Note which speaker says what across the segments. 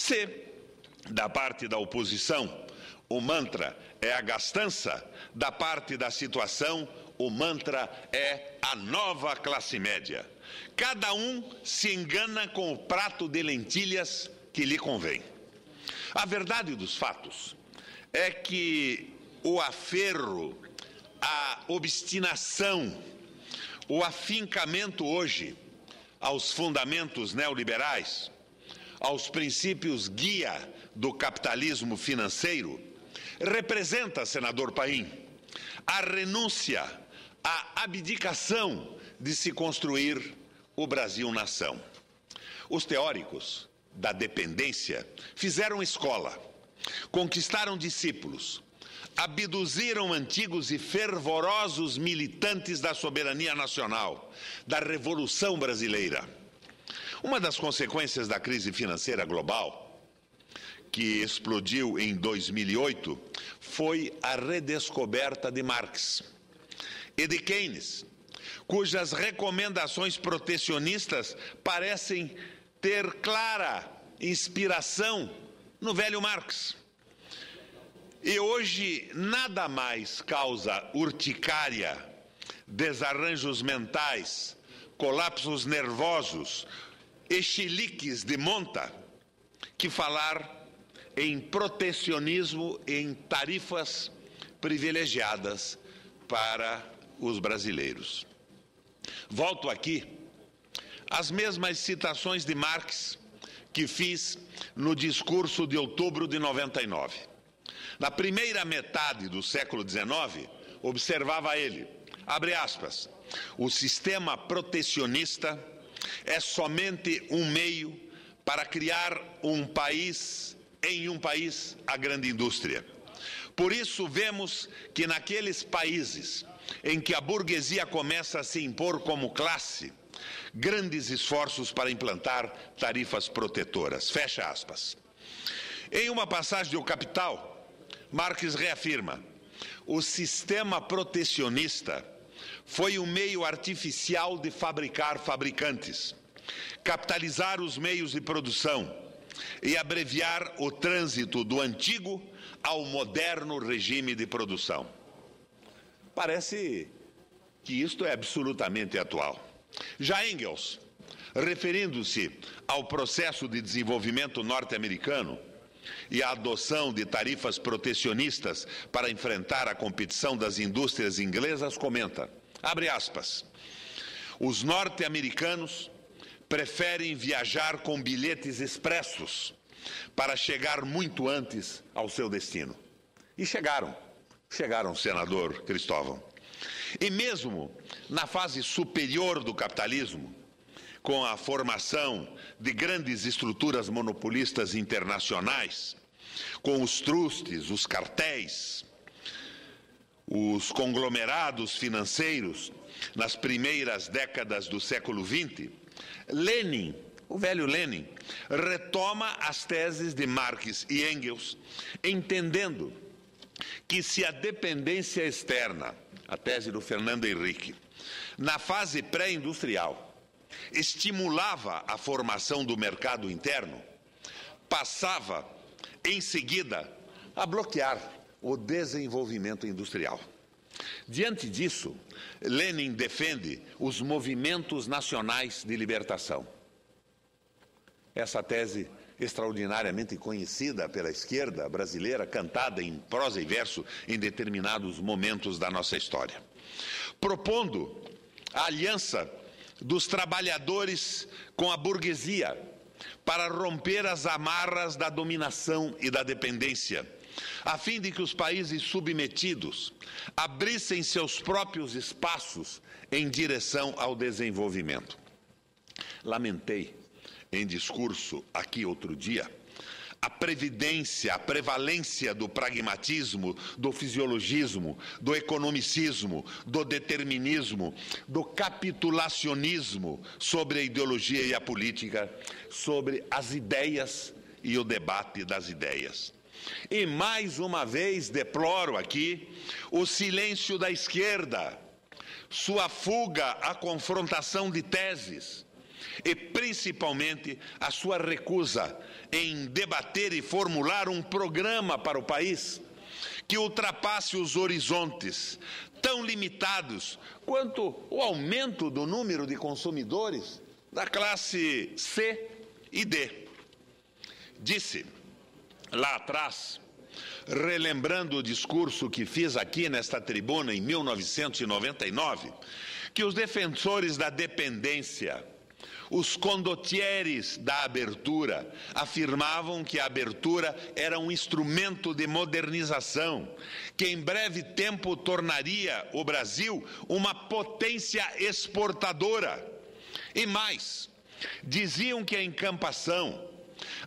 Speaker 1: Se, da parte da oposição, o mantra é a gastança, da parte da situação, o mantra é a nova classe média. Cada um se engana com o prato de lentilhas que lhe convém. A verdade dos fatos é que o aferro, a obstinação, o afincamento hoje aos fundamentos neoliberais, aos princípios guia do capitalismo financeiro, representa, senador Paim, a renúncia, a abdicação de se construir o Brasil-nação. Os teóricos da dependência fizeram escola, conquistaram discípulos, abduziram antigos e fervorosos militantes da soberania nacional, da Revolução Brasileira. Uma das consequências da crise financeira global, que explodiu em 2008, foi a redescoberta de Marx e de Keynes, cujas recomendações protecionistas parecem ter clara inspiração no velho Marx. E hoje nada mais causa urticária, desarranjos mentais, colapsos nervosos e chiliques de monta que falar em protecionismo e em tarifas privilegiadas para os brasileiros. Volto aqui às mesmas citações de Marx que fiz no discurso de outubro de 99. Na primeira metade do século XIX, observava ele, abre aspas, o sistema protecionista é somente um meio para criar em um país a grande indústria. Por isso vemos que naqueles países em que a burguesia começa a se impor como classe, grandes esforços para implantar tarifas protetoras. Fecha aspas. Em uma passagem do Capital, Marx reafirma: o sistema protecionista foi um meio artificial de fabricar fabricantes, capitalizar os meios de produção e abreviar o trânsito do antigo ao moderno regime de produção. Parece que isto é absolutamente atual. Já Engels, referindo-se ao processo de desenvolvimento norte-americano e à adoção de tarifas protecionistas para enfrentar a competição das indústrias inglesas, comenta, abre aspas, os norte-americanos preferem viajar com bilhetes expressos para chegar muito antes ao seu destino. E chegaram, senador Cristóvão. E mesmo na fase superior do capitalismo, com a formação de grandes estruturas monopolistas internacionais, com os trustes, os cartéis, os conglomerados financeiros, nas primeiras décadas do século XX, Lenin, o velho Lenin, retoma as teses de Marx e Engels, entendendo que se a dependência externa, a tese do Fernando Henrique, na fase pré-industrial, estimulava a formação do mercado interno, passava, em seguida, a bloquear o desenvolvimento industrial. Diante disso, Lenin defende os movimentos nacionais de libertação. Essa tese extraordinariamente conhecida pela esquerda brasileira, cantada em prosa e verso em determinados momentos da nossa história. Propondo a aliança dos trabalhadores com a burguesia para romper as amarras da dominação e da dependência, a fim de que os países submetidos abrissem seus próprios espaços em direção ao desenvolvimento. Lamentei, em discurso aqui outro dia, a prevalência do pragmatismo, do fisiologismo, do economicismo, do determinismo, do capitulacionismo sobre a ideologia e a política, sobre as ideias e o debate das ideias. E mais uma vez deploro aqui o silêncio da esquerda, sua fuga à confrontação de teses e principalmente a sua recusa em debater e formular um programa para o país que ultrapasse os horizontes tão limitados quanto o aumento do número de consumidores da classe C e D. Disse lá atrás, relembrando o discurso que fiz aqui nesta tribuna em 1999, que os defensores da dependência, os condottieri da abertura, afirmavam que a abertura era um instrumento de modernização, que em breve tempo tornaria o Brasil uma potência exportadora. E mais, diziam que a encampação,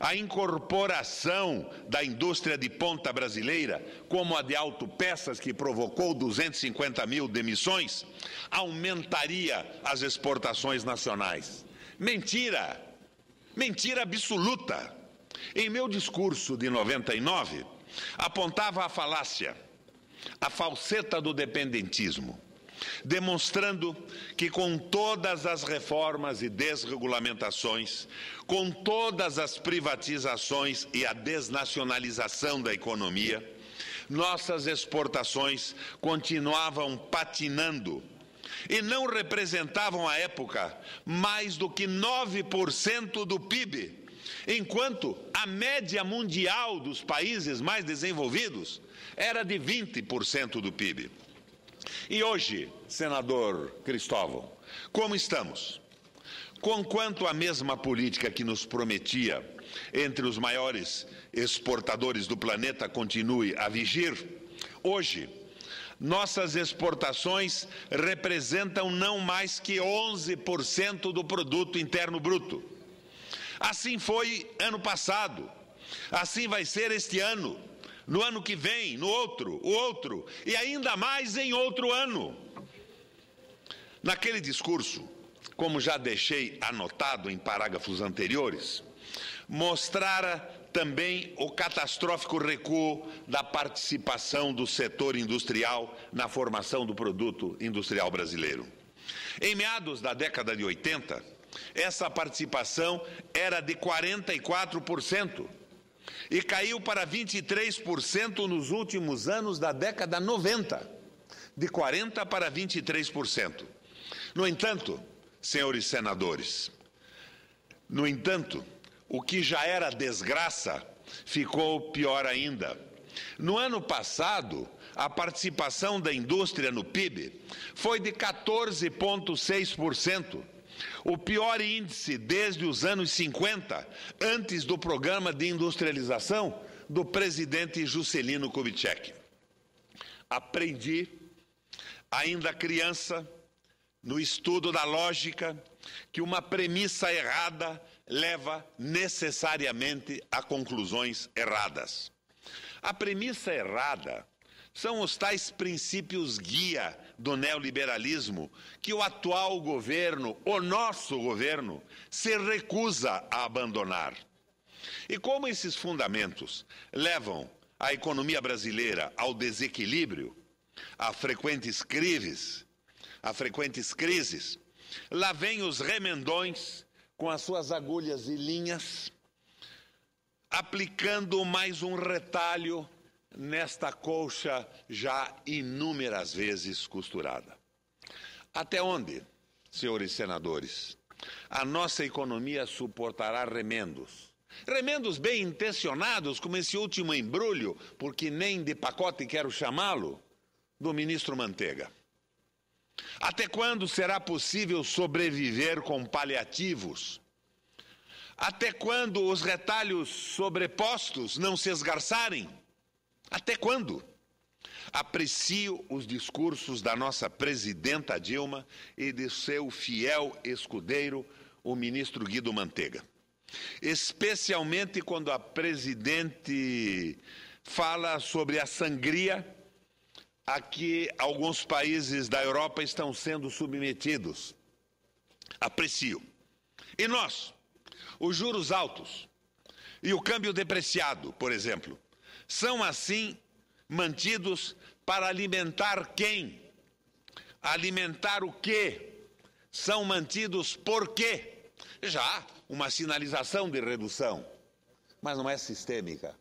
Speaker 1: a incorporação da indústria de ponta brasileira, como a de autopeças, que provocou 250 mil demissões, aumentaria as exportações nacionais. Mentira! Mentira absoluta! Em meu discurso de 99, apontava a falácia, a falseta do dependentismo, demonstrando que com todas as reformas e desregulamentações, com todas as privatizações e a desnacionalização da economia, nossas exportações continuavam patinando e não representavam à época mais do que 9% do PIB, enquanto a média mundial dos países mais desenvolvidos era de 20% do PIB. E hoje, senador Cristóvão, como estamos? Conquanto a mesma política que nos prometia entre os maiores exportadores do planeta continue a vigir, hoje, nossas exportações representam não mais que 11% do produto interno bruto. Assim foi ano passado, assim vai ser este ano, no ano que vem, no outro, o outro, e ainda mais em outro ano. Naquele discurso, como já deixei anotado em parágrafos anteriores, mostrara também o catastrófico recuo da participação do setor industrial na formação do produto industrial brasileiro. Em meados da década de 80, essa participação era de 44%. E caiu para 23% nos últimos anos da década 90, de 40% para 23%. No entanto, senhores senadores, o que já era desgraça ficou pior ainda. No ano passado, a participação da indústria no PIB foi de 14,6%. O pior índice desde os anos 50, antes do programa de industrialização do presidente Juscelino Kubitschek. Aprendi, ainda criança, no estudo da lógica, que uma premissa errada leva necessariamente a conclusões erradas. A premissa errada são os tais princípios guia do neoliberalismo que o atual governo, o nosso governo, se recusa a abandonar. E como esses fundamentos levam a economia brasileira ao desequilíbrio, a frequentes crises, lá vêm os remendões com as suas agulhas e linhas, aplicando mais um retalho nesta colcha já inúmeras vezes costurada. Até onde, senhores senadores, a nossa economia suportará remendos? Remendos bem intencionados, como esse último embrulho, porque nem de pacote quero chamá-lo, do ministro Manteiga. Até quando será possível sobreviver com paliativos? Até quando os retalhos sobrepostos não se esgarçarem? Até quando? Aprecio os discursos da nossa presidenta Dilma e de seu fiel escudeiro, o ministro Guido Mantega. Especialmente quando a presidente fala sobre a sangria a que alguns países da Europa estão sendo submetidos. Aprecio. E nós, os juros altos e o câmbio depreciado, por exemplo, são assim mantidos para alimentar quem? Alimentar o quê? São mantidos por quê? já uma sinalização de redução, mas não é sistêmica,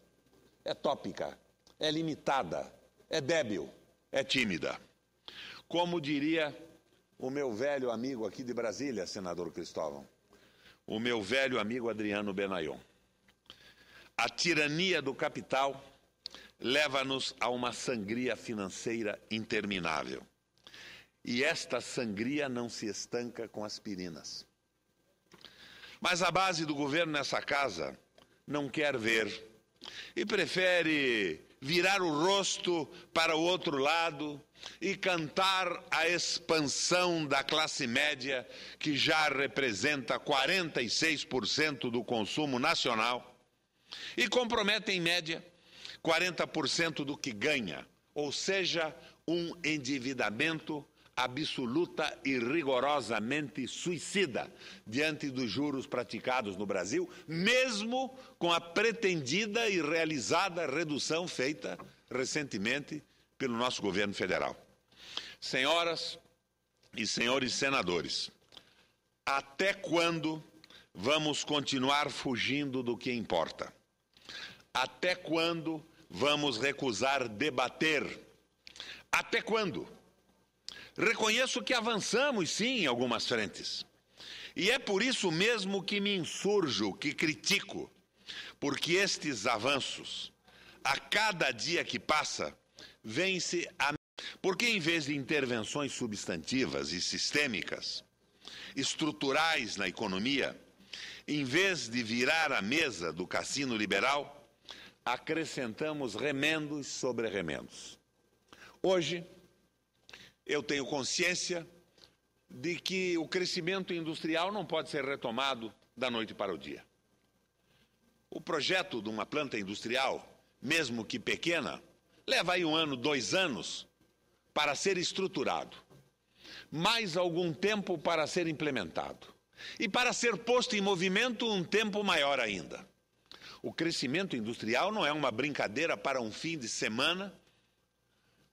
Speaker 1: é tópica, é limitada, é débil, é tímida. Como diria o meu velho amigo aqui de Brasília, senador Cristóvão, o meu velho amigo Adriano Benayon, a tirania do capital leva-nos a uma sangria financeira interminável. E esta sangria não se estanca com aspirinas. Mas a base do governo nessa casa não quer ver e prefere virar o rosto para o outro lado e cantar a expansão da classe média, que já representa 46% do consumo nacional, e compromete, em média, 40% do que ganha, ou seja, um endividamento absoluta e rigorosamente suicida diante dos juros praticados no Brasil, mesmo com a pretendida e realizada redução feita recentemente pelo nosso governo federal. Senhoras e senhores senadores, até quando vamos continuar fugindo do que importa? Até quando vamos recusar debater? Até quando? Reconheço que avançamos, sim, em algumas frentes. E é por isso mesmo que me insurjo, que critico, porque estes avanços, a cada dia que passa, vêm-se a... Porque em vez de intervenções substantivas e sistêmicas, estruturais na economia, em vez de virar a mesa do cassino liberal, acrescentamos remendos sobre remendos. Hoje, eu tenho consciência de que o crescimento industrial não pode ser retomado da noite para o dia. O projeto de uma planta industrial, mesmo que pequena, leva aí 1 ano, 2 anos para ser estruturado, mais algum tempo para ser implementado e para ser posto em movimento um tempo maior ainda. O crescimento industrial não é uma brincadeira para um fim de semana,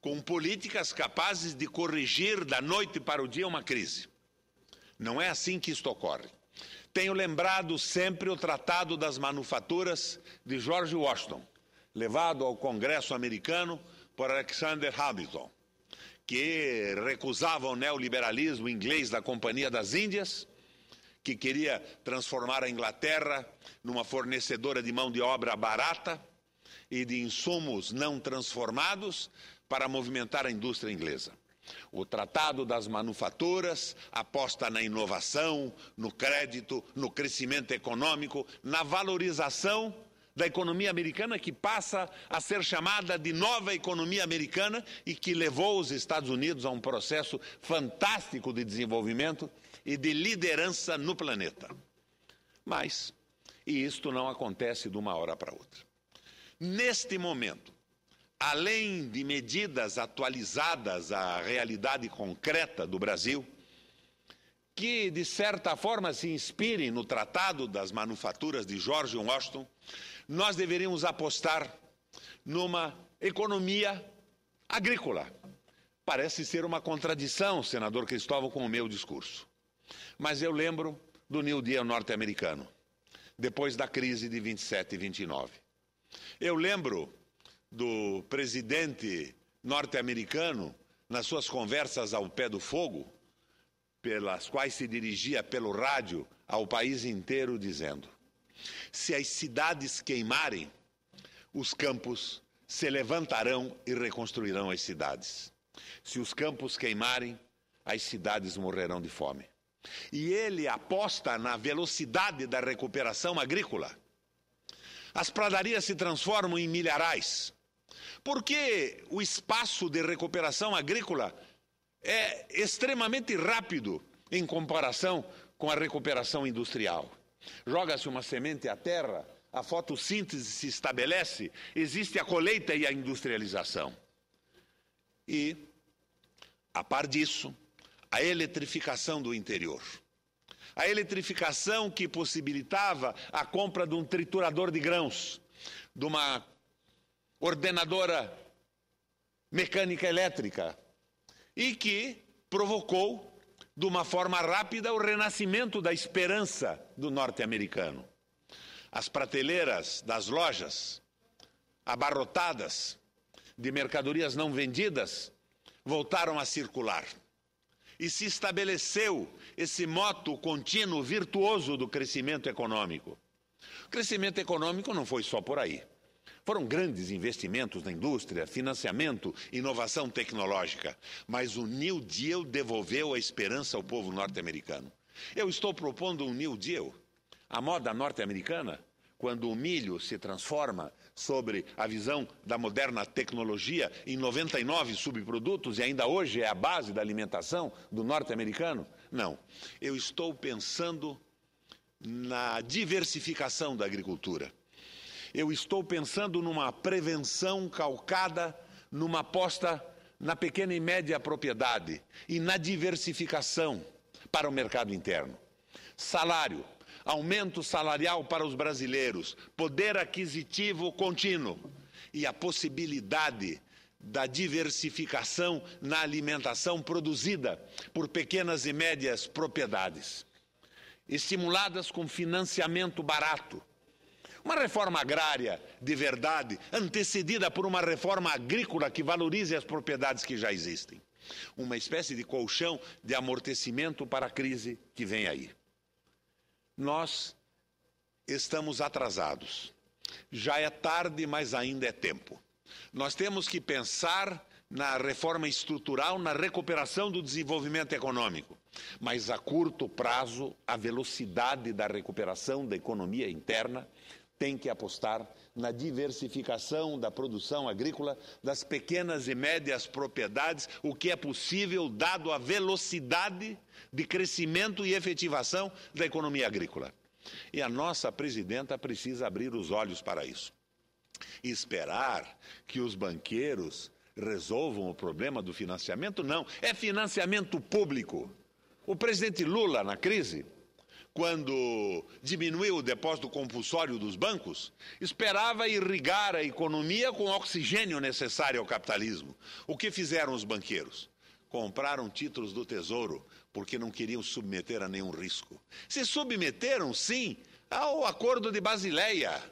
Speaker 1: com políticas capazes de corrigir da noite para o dia uma crise. Não é assim que isto ocorre. Tenho lembrado sempre o Tratado das Manufaturas de George Washington, levado ao Congresso americano por Alexander Hamilton, que recusava o neoliberalismo inglês da Companhia das Índias, que queria transformar a Inglaterra numa fornecedora de mão de obra barata e de insumos não transformados para movimentar a indústria inglesa. O Tratado das Manufaturas aposta na inovação, no crédito, no crescimento econômico, na valorização da economia americana, que passa a ser chamada de nova economia americana e que levou os Estados Unidos a um processo fantástico de desenvolvimento e de liderança no planeta. Mas, e isto não acontece de uma hora para outra. Neste momento, além de medidas atualizadas à realidade concreta do Brasil, que de certa forma se inspirem no Tratado das Manufaturas de George Washington, nós deveríamos apostar numa economia agrícola. Parece ser uma contradição, senador Cristóvão, com o meu discurso. Mas eu lembro do New Deal norte-americano, depois da crise de 27 e 29. Eu lembro do presidente norte-americano, nas suas conversas ao pé do fogo, pelas quais se dirigia pelo rádio ao país inteiro, dizendo: se as cidades queimarem, os campos se levantarão e reconstruirão as cidades. Se os campos queimarem, as cidades morrerão de fome. E ele aposta na velocidade da recuperação agrícola. As pradarias se transformam em milharais, porque o espaço de recuperação agrícola é extremamente rápido em comparação com a recuperação industrial. Joga-se uma semente à terra, a fotossíntese se estabelece, existe a colheita e a industrialização. E, a par disso, a eletrificação do interior. A eletrificação que possibilitava a compra de um triturador de grãos, de uma ordenadora mecânica elétrica, e que provocou de uma forma rápida, o renascimento da esperança do norte-americano. As prateleiras das lojas, abarrotadas de mercadorias não vendidas, voltaram a circular. E se estabeleceu esse moto contínuo, virtuoso do crescimento econômico. O crescimento econômico não foi só por aí. Foram grandes investimentos na indústria, financiamento, inovação tecnológica. Mas o New Deal devolveu a esperança ao povo norte-americano. Eu estou propondo um New Deal. A moda norte-americana, quando o milho se transforma sobre a visão da moderna tecnologia em 99 subprodutos e ainda hoje é a base da alimentação do norte-americano? Não. Eu estou pensando na diversificação da agricultura. Eu estou pensando numa prevenção calcada numa aposta na pequena e média propriedade e na diversificação para o mercado interno. Salário, aumento salarial para os brasileiros, poder aquisitivo contínuo e a possibilidade da diversificação na alimentação produzida por pequenas e médias propriedades, estimuladas com financiamento barato. Uma reforma agrária de verdade, antecedida por uma reforma agrícola que valorize as propriedades que já existem. Uma espécie de colchão de amortecimento para a crise que vem aí. Nós estamos atrasados. Já é tarde, mas ainda é tempo. Nós temos que pensar na reforma estrutural, na recuperação do desenvolvimento econômico. Mas a curto prazo, a velocidade da recuperação da economia interna tem que apostar na diversificação da produção agrícola das pequenas e médias propriedades, o que é possível dado a velocidade de crescimento e efetivação da economia agrícola. E a nossa presidenta precisa abrir os olhos para isso. E esperar que os banqueiros resolvam o problema do financiamento, não. É financiamento público. O presidente Lula, na crise, quando diminuiu o depósito compulsório dos bancos, esperava irrigar a economia com o oxigênio necessário ao capitalismo. O que fizeram os banqueiros? Compraram títulos do Tesouro, porque não queriam submeter a nenhum risco. Se submeteram, sim, ao Acordo de Basileia,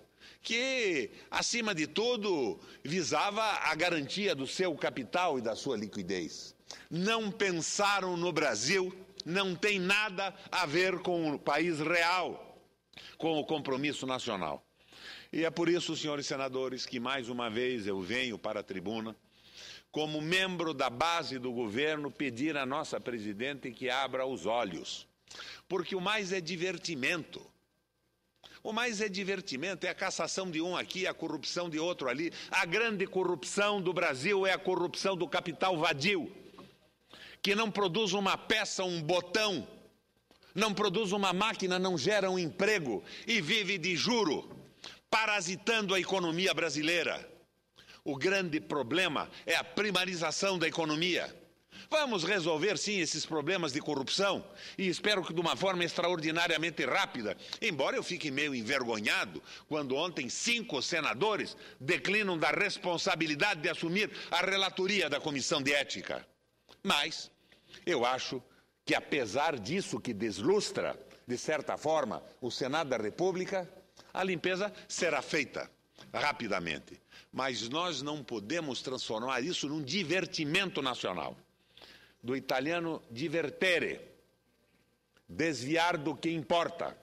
Speaker 1: que, acima de tudo, visava a garantia do seu capital e da sua liquidez. Não pensaram no Brasil. Não tem nada a ver com o país real, com o compromisso nacional. E é por isso, senhores senadores, que mais uma vez eu venho para a tribuna, como membro da base do governo, pedir à nossa presidente que abra os olhos. Porque o mais é divertimento. O mais é divertimento, é a cassação de um aqui, a corrupção de outro ali. A grande corrupção do Brasil é a corrupção do capital vadio, que não produz uma peça, um botão, não produz uma máquina, não gera um emprego e vive de juro, parasitando a economia brasileira. O grande problema é a primarização da economia. Vamos resolver, sim, esses problemas de corrupção e espero que de uma forma extraordinariamente rápida, embora eu fique meio envergonhado quando ontem 5 senadores declinam da responsabilidade de assumir a relatoria da Comissão de Ética. Mas eu acho que, apesar disso que deslustra, de certa forma, o Senado da República, a limpeza será feita rapidamente. Mas nós não podemos transformar isso num divertimento nacional. Do italiano divertere, desviar do que importa,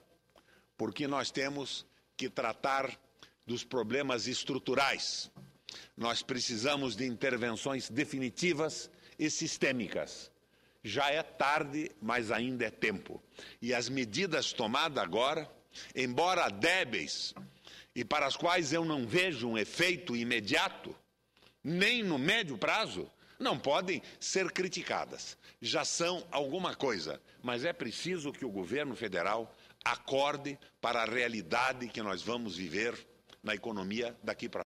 Speaker 1: porque nós temos que tratar dos problemas estruturais. Nós precisamos de intervenções definitivas e sistêmicas. Já é tarde, mas ainda é tempo. E as medidas tomadas agora, embora débeis e para as quais eu não vejo um efeito imediato, nem no médio prazo, não podem ser criticadas. Já são alguma coisa, mas é preciso que o governo federal acorde para a realidade que nós vamos viver na economia daqui para